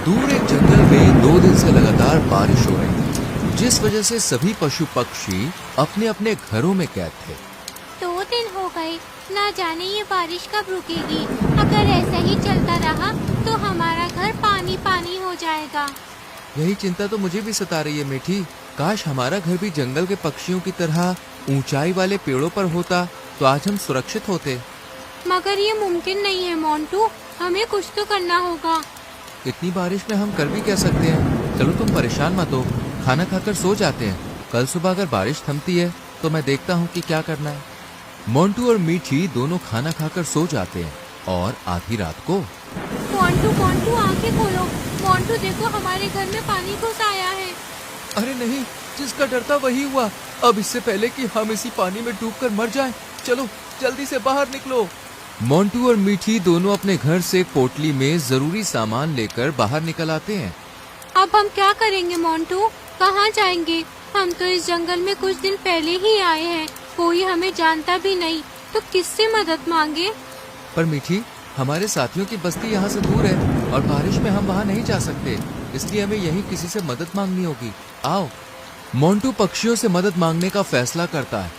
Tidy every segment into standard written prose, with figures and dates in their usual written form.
दूर एक जंगल में 2 दिन से लगातार बारिश हो रही थी, जिस वजह से सभी पशु पक्षी अपने अपने घरों में कैद थे। 2 दिन हो गए, ना जाने ये बारिश कब रुकेगी। अगर ऐसा ही चलता रहा तो हमारा घर पानी पानी हो जाएगा। यही चिंता तो मुझे भी सता रही है मीठी। काश हमारा घर भी जंगल के पक्षियों की तरह ऊंचाई वाले पेड़ों पर होता तो आज हम सुरक्षित होते। मगर ये मुमकिन नहीं है मोंटू, हमें कुछ तो करना होगा। इतनी बारिश में हम कर भी क्या सकते हैं। चलो तुम परेशान मत हो, खाना खाकर सो जाते हैं। कल सुबह अगर बारिश थमती है तो मैं देखता हूँ कि क्या करना है। मोंटू और मीठी दोनों खाना खाकर सो जाते हैं और आधी रात को मोंटू मोंटू आंखें खोलो। मोंटू देखो, हमारे घर में पानी घुस आया है। अरे नहीं, जिसका डर था वही हुआ। अब इससे पहले कि हम इसी पानी में डूबकर मर जाएं, चलो जल्दी से बाहर निकलो। मोंटू और मीठी दोनों अपने घर से पोटली में जरूरी सामान लेकर बाहर निकल आते हैं। अब हम क्या करेंगे मोंटू, कहाँ जाएंगे? हम तो इस जंगल में कुछ दिन पहले ही आए हैं, कोई हमें जानता भी नहीं, तो किससे मदद मांगे? पर मीठी, हमारे साथियों की बस्ती यहाँ से दूर है और बारिश में हम वहाँ नहीं जा सकते, इसलिए हमें यहीं किसी से मदद मांगनी होगी। आओ। मोंटू पक्षियों से मदद मांगने का फैसला करता है।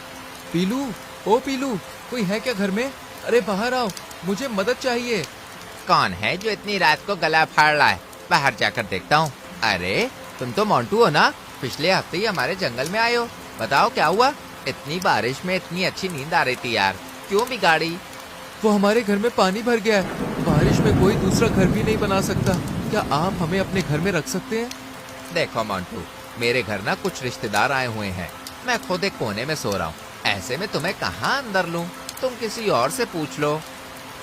पीलू, ओ पीलू, कोई है क्या घर में? अरे बाहर आओ, मुझे मदद चाहिए। कौन है जो इतनी रात को गला फाड़ रहा है? बाहर जाकर देखता हूँ। अरे तुम तो मोंटू हो ना? पिछले हफ्ते ही हमारे जंगल में आए हो। बताओ क्या हुआ? इतनी बारिश में इतनी अच्छी नींद आ रही थी यार, क्यों बिगाड़ी? वो हमारे घर में पानी भर गया है। बारिश में कोई दूसरा घर भी नहीं बना सकता। क्या आप हमें अपने घर में रख सकते हैं? देखो मोंटू, मेरे घर ना कुछ रिश्तेदार आए हुए हैं। मैं खुद एक कोने में सो रहा हूँ। ऐसे में तुम्हें कहाँ अंदर लूँ? तुम किसी और से पूछ लो।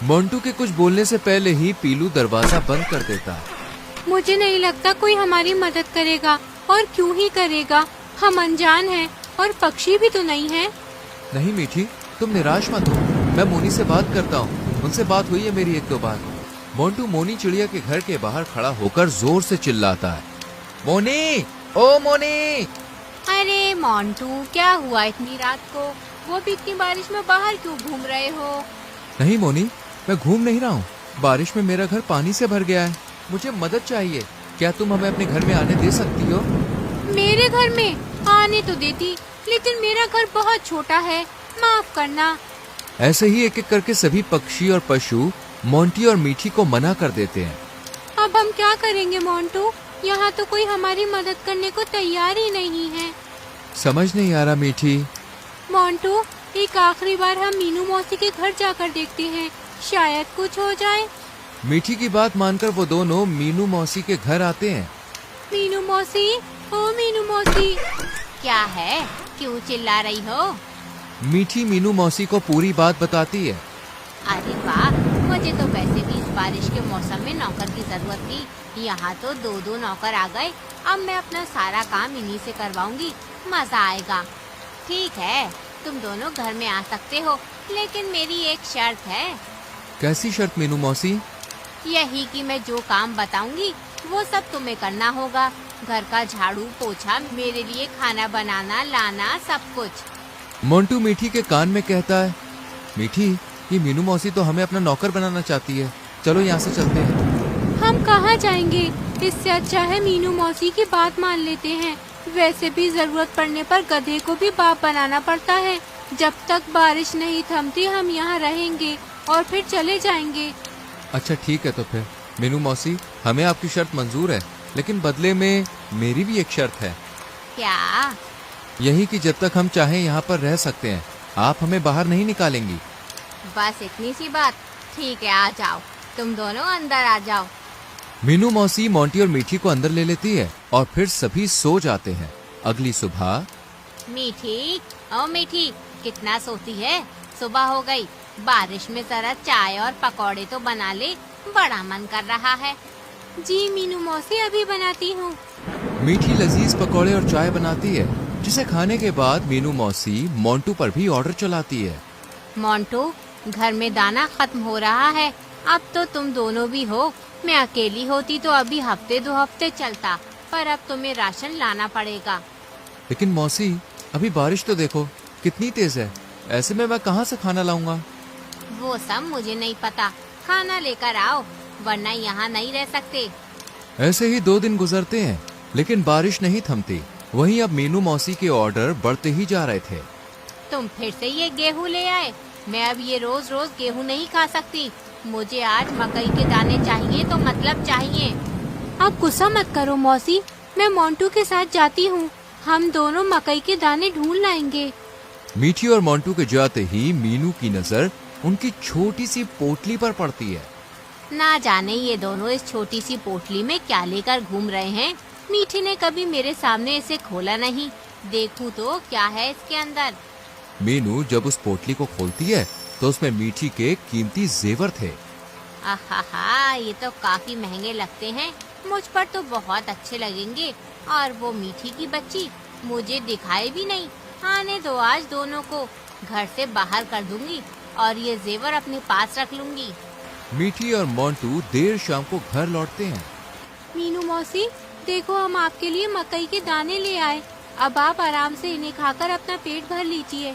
मोंटू के कुछ बोलने से पहले ही पीलू दरवाजा बंद कर देता है। मुझे नहीं लगता कोई हमारी मदद करेगा, और क्यों ही करेगा, हम अनजान हैं और पक्षी भी तो नहीं है। नहीं मीठी, तुम निराश मत हो, मैं मोनी से बात करता हूँ। उनसे बात हुई है मेरी 1-2 बार। मोंटू मोनी चिड़िया के घर के बाहर खड़ा होकर जोर से चिल्लाता है। मोनी, ओ मोनी! अरे मोंटू, क्या हुआ इतनी रात को? वो भी इतनी बारिश में बाहर क्यों घूम रहे हो? नहीं मोनी, मैं घूम नहीं रहा हूँ। बारिश में मेरा घर पानी से भर गया है, मुझे मदद चाहिए। क्या तुम हमें अपने घर में आने दे सकती हो? मेरे घर में आने तो देती, लेकिन मेरा घर बहुत छोटा है, माफ करना। ऐसे ही एक एक करके सभी पक्षी और पशु मोंटी और मीठी को मना कर देते हैं। अब हम क्या करेंगे मोंटू? यहाँ तो कोई हमारी मदद करने को तैयार ही नहीं है। समझ नहीं आ रहा मीठी। मोंटू, एक आखिरी बार हम मीनू मौसी के घर जाकर देखते हैं, शायद कुछ हो जाए। मीठी की बात मानकर वो दोनों मीनू मौसी के घर आते हैं। मीनू मौसी, ओ मीनू मौसी। क्या है, क्यों चिल्ला रही हो? मीठी मीनू मौसी को पूरी बात बताती है। अरे वाह, मुझे तो वैसे भी इस बारिश के मौसम में नौकर की जरूरत थी। यहाँ तो 2-2 नौकर आ गए। अब मैं अपना सारा काम इन्हीं से करवाऊंगी, मजा आएगा। ठीक है, तुम दोनों घर में आ सकते हो, लेकिन मेरी एक शर्त है। कैसी शर्त मीनू मौसी? यही कि मैं जो काम बताऊंगी वो सब तुम्हें करना होगा। घर का झाड़ू पोछा, मेरे लिए खाना बनाना, लाना, सब कुछ। मोंटू मीठी के कान में कहता है। मीठी, ये मीनू मौसी तो हमें अपना नौकर बनाना चाहती है, चलो यहाँ से चलते हैं। हम कहाँ जाएंगे? इससे अच्छा है मीनू मौसी की बात मान लेते हैं। वैसे भी जरूरत पड़ने पर गधे को भी बाप बनाना पड़ता है। जब तक बारिश नहीं थमती हम यहाँ रहेंगे और फिर चले जाएंगे। अच्छा ठीक है, तो फिर मीनू मौसी, हमें आपकी शर्त मंजूर है, लेकिन बदले में मेरी भी एक शर्त है। क्या? यही कि जब तक हम चाहें यहाँ पर रह सकते हैं, आप हमें बाहर नहीं निकालेंगी। बस इतनी सी बात? ठीक है, आ जाओ, तुम दोनों अंदर आ जाओ। मीनू मौसी मोंटी और मीठी को अंदर ले लेती है और फिर सभी सो जाते हैं। अगली सुबह। मीठी, ओ मीठी, कितना सोती है? सुबह हो गई, बारिश में जरा चाय और पकौड़े तो बना ले, बड़ा मन कर रहा है। जी मीनू मौसी, अभी बनाती हूँ। मीठी लजीज पकौड़े और चाय बनाती है, जिसे खाने के बाद मीनू मौसी मोंटू पर भी ऑर्डर चलाती है। मोंटू, घर में दाना खत्म हो रहा है, अब तो तुम दोनों भी हो। मैं अकेली होती तो अभी 1-2 हफ्ते चलता, पर अब तुम्हें राशन लाना पड़ेगा। लेकिन मौसी, अभी बारिश तो देखो कितनी तेज है, ऐसे में मैं कहाँ से खाना लाऊंगा? वो सब मुझे नहीं पता, खाना लेकर आओ, वरना यहाँ नहीं रह सकते। ऐसे ही 2 दिन गुजरते हैं, लेकिन बारिश नहीं थमती। वहीं अब मीनू मौसी के ऑर्डर बढ़ते ही जा रहे थे। तुम फिर से ये गेहूं ले आए। मैं अब ये रोज रोज गेहूं नहीं खा सकती। मुझे आज मकई के दाने चाहिए तो मतलब चाहिए। आप गुस्सा मत करो मौसी, मैं मोंटू के साथ जाती हूँ। हम दोनों मकई के दाने ढूंढ लाएंगे। मीठी और मोंटू के जाते ही मीनू की नजर उनकी छोटी सी पोटली पर पड़ती है। ना जाने ये दोनों इस छोटी सी पोटली में क्या लेकर घूम रहे हैं। मीठी ने कभी मेरे सामने इसे खोला नहीं। देखूं तो क्या है इसके अंदर। मीनू जब उस पोटली को खोलती है तो उसमें मीठी के कीमती जेवर थे। आहा, ये तो काफी महंगे लगते हैं। मुझ पर तो बहुत अच्छे लगेंगे। और वो मीठी की बच्ची मुझे दिखाई भी नहीं। आने दो, आज दोनों को घर से बाहर कर दूंगी और ये जेवर अपने पास रख लूंगी। मीठी और मोंटू देर शाम को घर लौटते हैं। मीनू मौसी, देखो हम आपके लिए मकई के दाने ले आए। अब आप आराम से इन्हें खाकर अपना पेट भर लीजिए।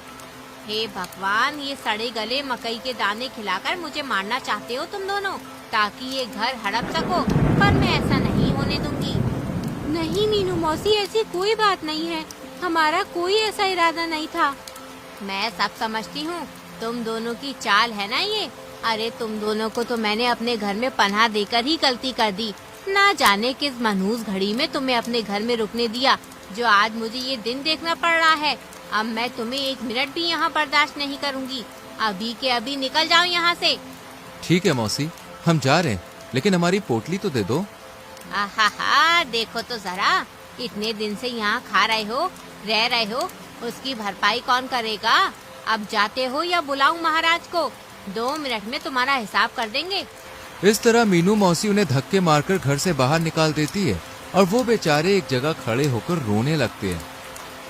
हे भगवान, ये सड़े गले मकई के दाने खिलाकर मुझे मारना चाहते हो तुम दोनों, ताकि ये घर हड़प सको। पर मैं ऐसा नहीं होने दूंगी। नहीं मीनू मौसी, ऐसी कोई बात नहीं है। हमारा कोई ऐसा इरादा नहीं था। मैं सब समझती हूँ। तुम दोनों की चाल है ना ये। अरे तुम दोनों को तो मैंने अपने घर में पनाह देकर ही गलती कर दी। ना जाने किस मनहूस घड़ी में तुम्हें अपने घर में रुकने दिया, जो आज मुझे ये दिन देखना पड़ रहा है। अब मैं तुम्हें 1 मिनट भी यहाँ बर्दाश्त नहीं करूँगी। अभी के अभी निकल जाओ यहाँ से। ठीक है मौसी, हम जा रहे हैं, लेकिन हमारी पोटली तो दे दो। आहा, देखो तो जरा, इतने दिन से यहाँ खा रहे हो, रह रहे हो, उसकी भरपाई कौन करेगा। अब जाते हो या बुलाऊं महाराज को? 2 मिनट में तुम्हारा हिसाब कर देंगे। इस तरह मीनू मौसी उन्हें धक्के मारकर घर से बाहर निकाल देती है और वो बेचारे एक जगह खड़े होकर रोने लगते हैं।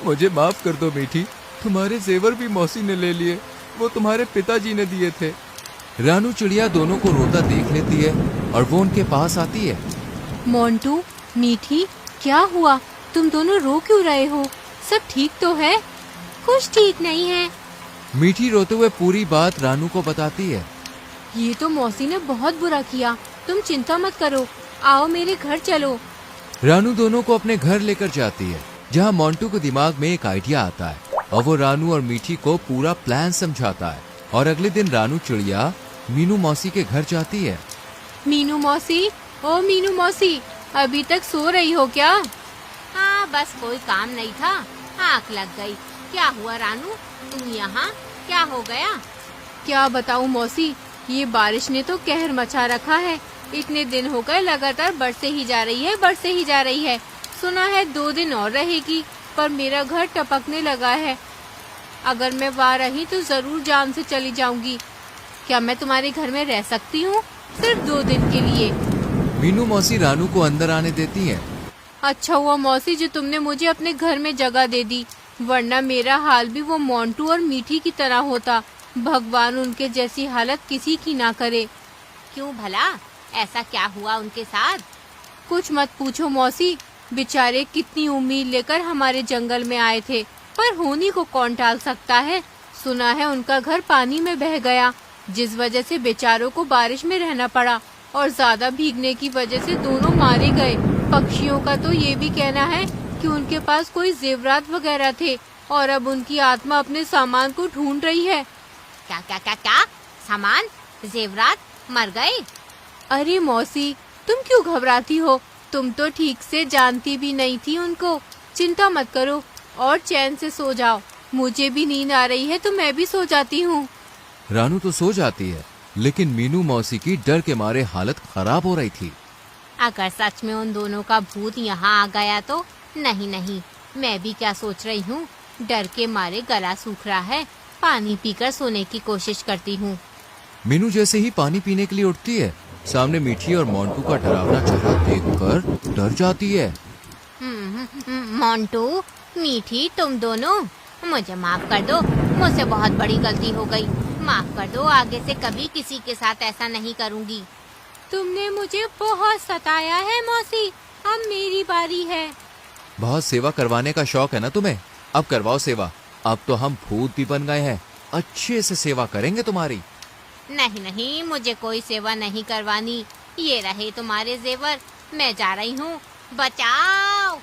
मुझे माफ कर दो मीठी, तुम्हारे जेवर भी मौसी ने ले लिए। वो तुम्हारे पिताजी ने दिए थे। रानू चिड़िया दोनों को रोता देख लेती है और वो उनके पास आती है। मोंटू, मीठी, क्या हुआ? तुम दोनों रो क्यों रहे हो? सब ठीक तो है? कुछ ठीक नहीं है। मीठी रोते हुए पूरी बात रानू को बताती है। ये तो मौसी ने बहुत बुरा किया। तुम चिंता मत करो, आओ मेरे घर चलो। रानू दोनों को अपने घर लेकर जाती है, जहाँ मोंटू के दिमाग में एक आइडिया आता है और वो रानू और मीठी को पूरा प्लान समझाता है। और अगले दिन रानू चिड़िया मीनू मौसी के घर जाती है। मीनू मौसी, ओ मीनू मौसी, अभी तक सो रही हो क्या? हाँ, बस कोई काम नहीं था, आँख लग गई। क्या हुआ रानू, तुम यहाँ? क्या हो गया? क्या बताऊँ मौसी, ये बारिश ने तो कहर मचा रखा है। इतने दिन हो गए लगातार बरसे ही जा रही है, बरसे ही जा रही है। सुना है 2 दिन और रहेगी, पर मेरा घर टपकने लगा है। अगर मैं वहाँ रही तो जरूर जान से चली जाऊंगी। क्या मैं तुम्हारे घर में रह सकती हूँ? सिर्फ 2 दिन के लिए। मीनू मौसी रानू को अंदर आने देती है। अच्छा हुआ मौसी जो तुमने मुझे अपने घर में जगह दे दी, वरना मेरा हाल भी वो मोंटू और मीठी की तरह होता। भगवान उनके जैसी हालत किसी की ना करे। क्यों भला, ऐसा क्या हुआ उनके साथ? कुछ मत पूछो मौसी, बेचारे कितनी उम्मीद लेकर हमारे जंगल में आए थे, पर होनी को कौन टाल सकता है। सुना है उनका घर पानी में बह गया, जिस वजह से बेचारों को बारिश में रहना पड़ा और ज्यादा भीगने की वजह से दोनों मारे गए। पक्षियों का तो ये भी कहना है कि उनके पास कोई जेवरात वगैरह थे और अब उनकी आत्मा अपने सामान को ढूंढ रही है। क्या क्या क्या क्या? सामान, जेवरात मर गए? अरे मौसी, तुम क्यों घबराती हो? तुम तो ठीक से जानती भी नहीं थी उनको। चिंता मत करो और चैन से सो जाओ। मुझे भी नींद आ रही है तो मैं भी सो जाती हूँ। रानू तो सो जाती है, लेकिन मीनू मौसी की डर के मारे हालत खराब हो रही थी। अगर सच में उन दोनों का भूत यहाँ आ गया तो? नहीं, मैं भी क्या सोच रही हूँ, डर के मारे गला सूख रहा है, पानी पीकर सोने की कोशिश करती हूँ। मीनू जैसे ही पानी पीने के लिए उठती है, सामने मीठी और मोंटू का डरावना चेहरा देखकर डर जाती है। मोंटू, मीठी, तुम दोनों, मुझे माफ कर दो। मुझसे बहुत बड़ी गलती हो गई। माफ कर दो, आगे से कभी किसी के साथ ऐसा नहीं करूँगी। तुमने मुझे बहुत सताया है मौसी, अब मेरी बारी है। बहुत सेवा करवाने का शौक है ना तुम्हें? अब करवाओ सेवा। अब तो हम भूत भी बन गए हैं, अच्छे से सेवा करेंगे तुम्हारी। नहीं, मुझे कोई सेवा नहीं करवानी। ये रहे तुम्हारे जेवर, मैं जा रही हूँ, बचाओ।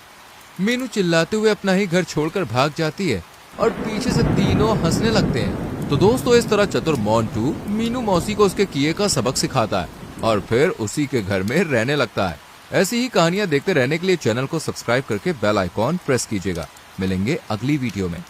मीनू चिल्लाते हुए अपना ही घर छोड़कर भाग जाती है और पीछे से तीनों हंसने लगते हैं। तो दोस्तों, इस तरह चतुर मोंटू मीनू मौसी को उसके किए का सबक सिखाता है और फिर उसी के घर में रहने लगता है। ऐसी ही कहानियां देखते रहने के लिए चैनल को सब्सक्राइब करके बेल आइकॉन प्रेस कीजिएगा। मिलेंगे अगली वीडियो में।